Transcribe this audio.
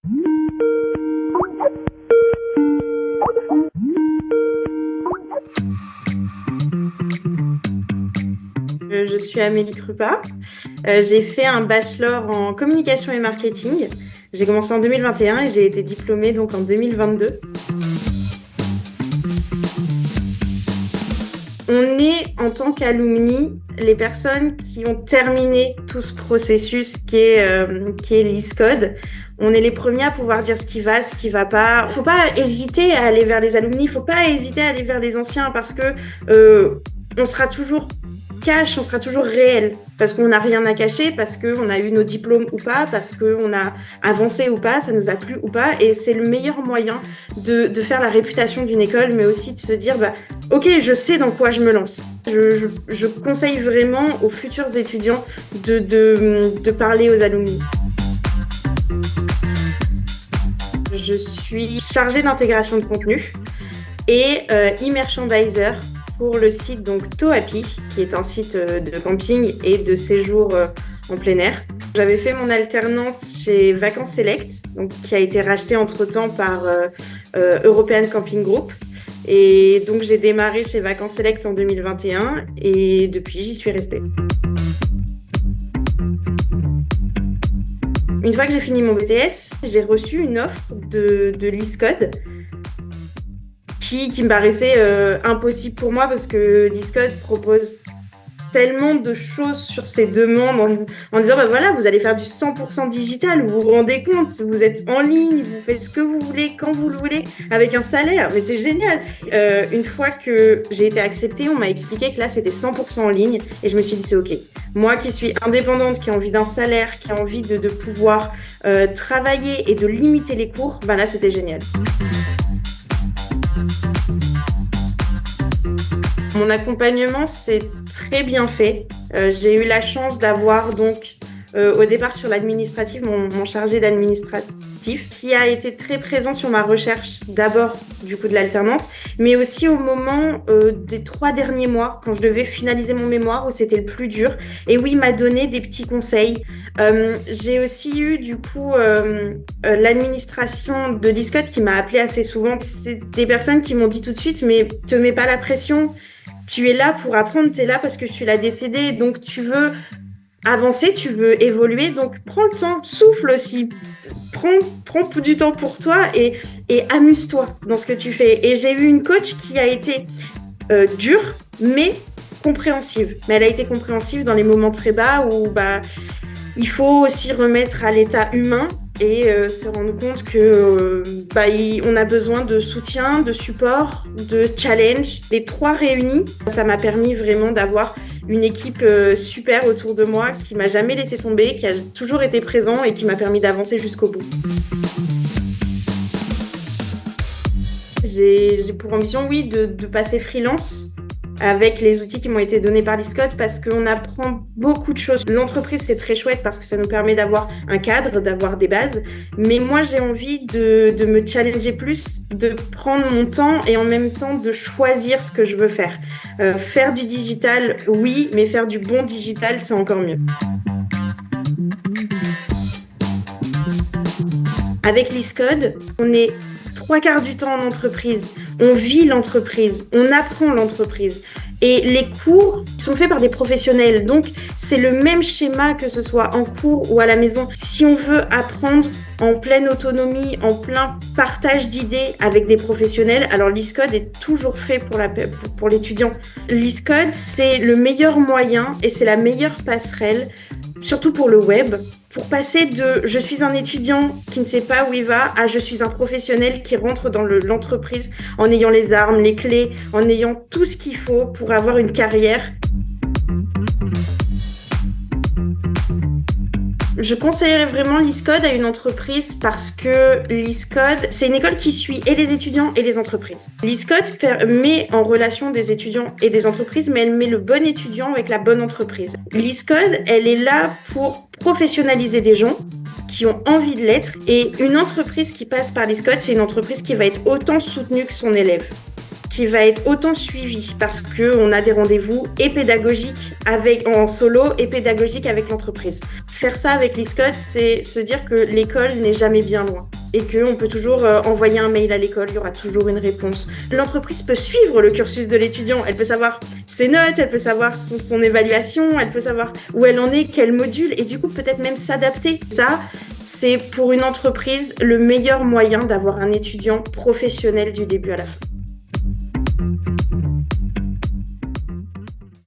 Je suis Amélie Krupa. J'ai fait un bachelor en communication et marketing. J'ai commencé en 2021 et j'ai été diplômée donc en 2022. On est, en tant qu'alumni, les personnes qui ont terminé tout ce processus qui est l'ISCODE. On est les premiers à pouvoir dire ce qui va pas. Faut pas hésiter à aller vers les alumni, faut pas hésiter à aller vers les anciens parce que on sera toujours cash, on sera toujours réel, parce qu'on n'a rien à cacher, parce qu'on a eu nos diplômes ou pas, parce qu'on a avancé ou pas, ça nous a plu ou pas, et c'est le meilleur moyen de faire la réputation d'une école, mais aussi de se dire, ok, je sais dans quoi je me lance. Je conseille vraiment aux futurs étudiants de parler aux alumni. Je suis chargée d'intégration de contenu et e-merchandiser pour le site donc Toapi, qui est un site de camping et de séjour en plein air. J'avais fait mon alternance chez Vacances Select, donc, qui a été racheté entre-temps par European Camping Group. Et donc j'ai démarré chez Vacances Select en 2021 et depuis j'y suis restée. Une fois que j'ai fini mon BTS, j'ai reçu une offre de l'ISCODE qui me paraissait impossible pour moi parce que l'ISCODE propose tellement de choses sur ses demandes en disant voilà, vous allez faire du 100% digital, vous vous rendez compte, vous êtes en ligne, vous faites ce que vous voulez, quand vous le voulez, avec un salaire, mais c'est génial. Une fois que j'ai été acceptée, on m'a expliqué que là c'était 100% en ligne et je me suis dit c'est ok. Moi qui suis indépendante, qui a envie d'un salaire, qui a envie de pouvoir travailler et de limiter les cours, là c'était génial. Mon accompagnement, c'est très bien fait. J'ai eu la chance d'avoir donc au départ sur l'administratif, mon chargé d'administratif qui a été très présent sur ma recherche, d'abord du coup de l'alternance, mais aussi au moment des 3 derniers mois, quand je devais finaliser mon mémoire, où c'était le plus dur. Et oui, il m'a donné des petits conseils. J'ai aussi eu du coup l'administration de l'ISCODE qui m'a appelée assez souvent. C'est des personnes qui m'ont dit tout de suite, mais te mets pas la pression. Tu es là pour apprendre, tu es là parce que tu l'as décédé, donc tu veux avancer, tu veux évoluer, donc prends le temps, souffle aussi, prends du temps pour toi et amuse-toi dans ce que tu fais. Et j'ai eu une coach qui a été dure, mais compréhensive. Mais elle a été compréhensive dans les moments très bas où il faut aussi remettre à l'état humain et se rendre compte que on a besoin de soutien, de support, de challenge. Les 3 réunis, ça m'a permis vraiment d'avoir une équipe super autour de moi qui m'a jamais laissé tomber, qui a toujours été présent et qui m'a permis d'avancer jusqu'au bout. J'ai pour ambition, oui, de passer freelance avec les outils qui m'ont été donnés par l'ISCODE parce qu'on apprend beaucoup de choses. L'entreprise, c'est très chouette parce que ça nous permet d'avoir un cadre, d'avoir des bases. Mais moi, j'ai envie de me challenger plus, de prendre mon temps et en même temps de choisir ce que je veux faire. Faire du digital, oui, mais faire du bon digital, c'est encore mieux. Avec l'ISCODE, on est 3/4 du temps en entreprise. On vit l'entreprise, on apprend l'entreprise. Et les cours sont faits par des professionnels. Donc, c'est le même schéma que ce soit en cours ou à la maison. Si on veut apprendre en pleine autonomie, en plein partage d'idées avec des professionnels, alors l'ISCODE est toujours fait pour l'étudiant. L'ISCODE, c'est le meilleur moyen et c'est la meilleure passerelle, surtout pour le web, pour passer de « je suis un étudiant qui ne sait pas où il va » à « je suis un professionnel qui rentre dans l'entreprise en ayant les armes, les clés, en ayant tout ce qu'il faut pour avoir une carrière ». Je conseillerais vraiment l'ISCODE à une entreprise parce que l'ISCODE, c'est une école qui suit et les étudiants et les entreprises. L'ISCODE met en relation des étudiants et des entreprises, mais elle met le bon étudiant avec la bonne entreprise. L'ISCODE, elle est là pour professionnaliser des gens qui ont envie de l'être et une entreprise qui passe par l'ISCODE, c'est une entreprise qui va être autant soutenue que son élève, qui va être autant suivi parce qu'on a des rendez-vous et pédagogiques en solo et pédagogiques avec l'entreprise. faire ça avec l'ISCODE, c'est se dire que l'école n'est jamais bien loin et qu'on peut toujours envoyer un mail à l'école, il y aura toujours une réponse. L'entreprise peut suivre le cursus de l'étudiant, elle peut savoir ses notes, elle peut savoir son évaluation, elle peut savoir où elle en est, quel module, et du coup peut-être même s'adapter. Ça, c'est pour une entreprise le meilleur moyen d'avoir un étudiant professionnel du début à la fin.